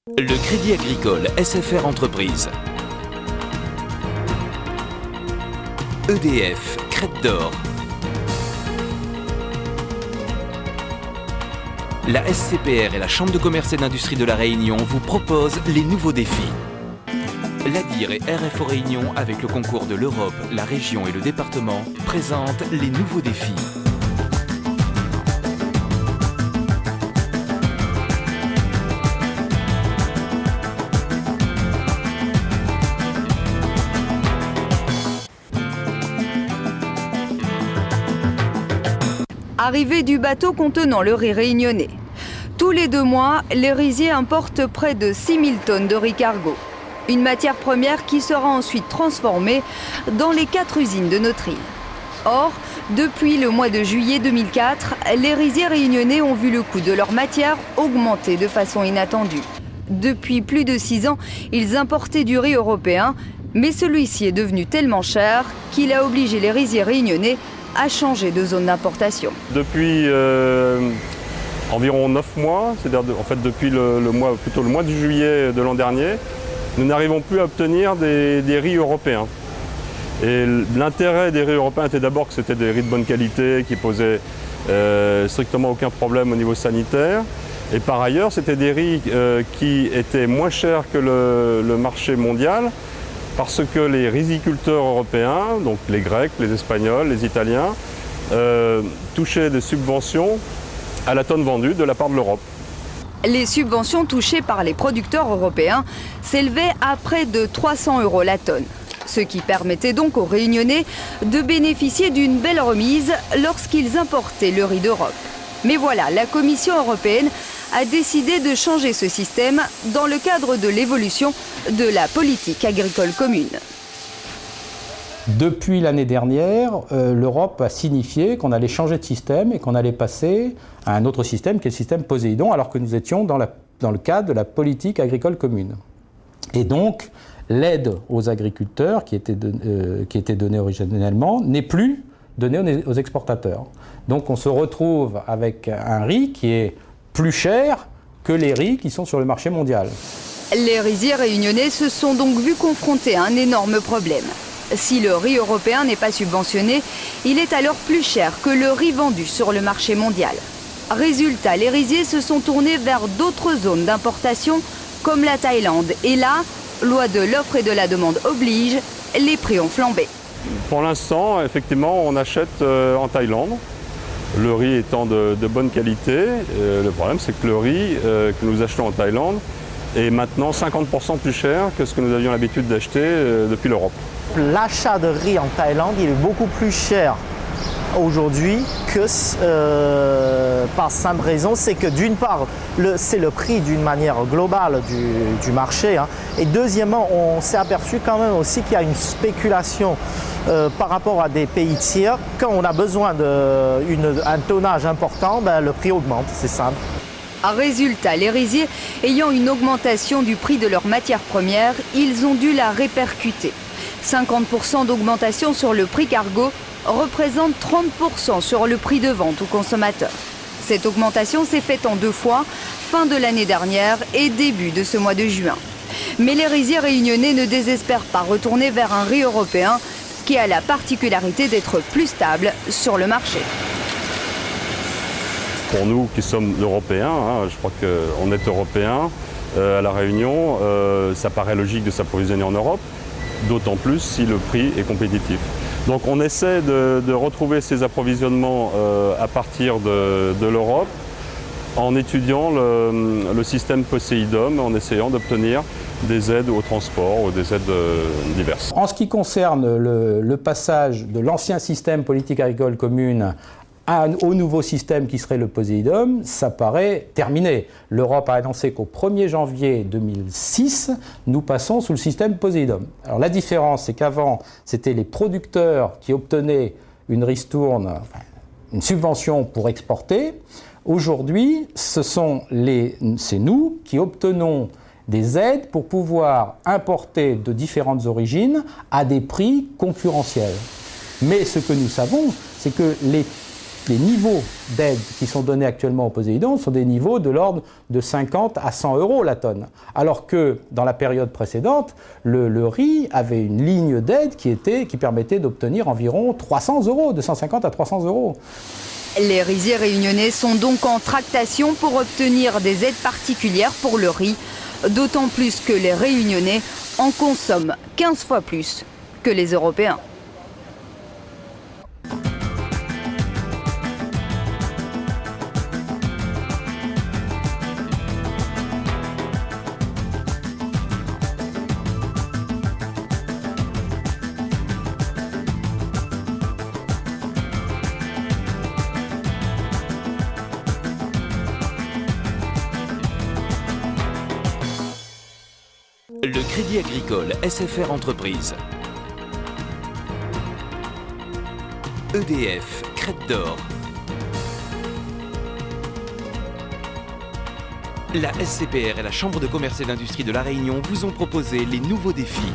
Le Crédit Agricole SFR Entreprises. EDF, Crête d'Or. La SCPR et la Chambre de commerce et d'industrie de La Réunion vous proposent les nouveaux défis. L'ADIR et RFO Réunion, avec le concours de l'Europe, la région et le département, présentent les nouveaux défis. Arrivée du bateau contenant le riz réunionnais. Tous les 2 mois, les riziers importent près de 6000 tonnes de riz cargo. Une matière première qui sera ensuite transformée dans les 4 usines de notre île. Or, depuis le mois de juillet 2004, les riziers réunionnais ont vu le coût de leur matière augmenter de façon inattendue. Depuis plus de 6 ans, ils importaient du riz européen, mais celui-ci est devenu tellement cher qu'il a obligé les riziers réunionnais à changer de zone d'importation. Depuis environ 9 mois, c'est-à-dire depuis le mois de juillet de l'an dernier, nous n'arrivons plus à obtenir des riz européens. Et l'intérêt des riz européens était d'abord que c'était des riz de bonne qualité qui posaient strictement aucun problème au niveau sanitaire. Et par ailleurs, c'était des riz qui étaient moins chers que le marché mondial, parce que les riziculteurs européens, donc les Grecs, les Espagnols, les Italiens, touchaient des subventions à la tonne vendue de la part de l'Europe. Les subventions touchées par les producteurs européens s'élevaient à près de 300 € la tonne, ce qui permettait donc aux Réunionnais de bénéficier d'une belle remise lorsqu'ils importaient le riz d'Europe. Mais voilà, la Commission européenne a décidé de changer ce système dans le cadre de l'évolution de la politique agricole commune. Depuis l'année dernière, l'Europe a signifié qu'on allait changer de système et qu'on allait passer à un autre système qui est le système Poséidon, alors que nous étions dans le cadre de la politique agricole commune. Et donc, l'aide aux agriculteurs qui était donnée originellement n'est plus donnée aux exportateurs. Donc on se retrouve avec un riz qui est plus cher que les riz qui sont sur le marché mondial. Les riziers réunionnais se sont donc vus confrontés à un énorme problème. Si le riz européen n'est pas subventionné, il est alors plus cher que le riz vendu sur le marché mondial. Résultat, les riziers se sont tournés vers d'autres zones d'importation comme la Thaïlande. Et là, loi de l'offre et de la demande oblige, les prix ont flambé. Pour l'instant, effectivement, on achète en Thaïlande, le riz étant de bonne qualité. Le problème, c'est que le riz que nous achetons en Thaïlande est maintenant 50% plus cher que ce que nous avions l'habitude d'acheter depuis l'Europe. L'achat de riz en Thaïlande, il est beaucoup plus cher aujourd'hui que par simple raison, c'est que d'une part, c'est le prix d'une manière globale du marché, hein, et deuxièmement, on s'est aperçu quand même aussi qu'il y a une spéculation par rapport à des pays tiers. Quand on a besoin d'un tonnage important, le prix augmente, c'est simple. Résultat, les riziers ayant une augmentation du prix de leurs matières premières, ils ont dû la répercuter. 50% d'augmentation sur le prix cargo représente 30% sur le prix de vente aux consommateurs. Cette augmentation s'est faite en 2 fois, fin de l'année dernière et début de ce mois de juin. Mais les riziers réunionnais ne désespèrent pas retourner vers un riz européen qui a la particularité d'être plus stable sur le marché. Pour nous qui sommes européens, hein, je crois qu'on est européens à La Réunion, ça paraît logique de s'approvisionner en Europe, d'autant plus si le prix est compétitif. Donc on essaie de retrouver ces approvisionnements à partir de l'Europe en étudiant le système Poséidon, en essayant d'obtenir des aides au transport ou des aides diverses. En ce qui concerne le passage de l'ancien système politique agricole commune au nouveau système qui serait le Poséidon, ça paraît terminé. L'Europe a annoncé qu'au 1er janvier 2006, nous passons sous le système Poséidon. Alors la différence, c'est qu'avant, c'était les producteurs qui obtenaient une ristourne, une subvention pour exporter. Aujourd'hui, c'est nous qui obtenons des aides pour pouvoir importer de différentes origines à des prix concurrentiels. Mais ce que nous savons, c'est que les les niveaux d'aide qui sont donnés actuellement au Poséidon sont des niveaux de l'ordre de 50 à 100 euros la tonne. Alors que dans la période précédente, le riz avait une ligne d'aide qui permettait d'obtenir environ 300 euros, 250 à 300 euros. Les riziers réunionnais sont donc en tractation pour obtenir des aides particulières pour le riz, d'autant plus que les Réunionnais en consomment 15 fois plus que les Européens. Le Crédit Agricole SFR Entreprise. EDF, Crête d'Or. La SCPR et la Chambre de commerce et d'industrie de La Réunion vous ont proposé les nouveaux défis.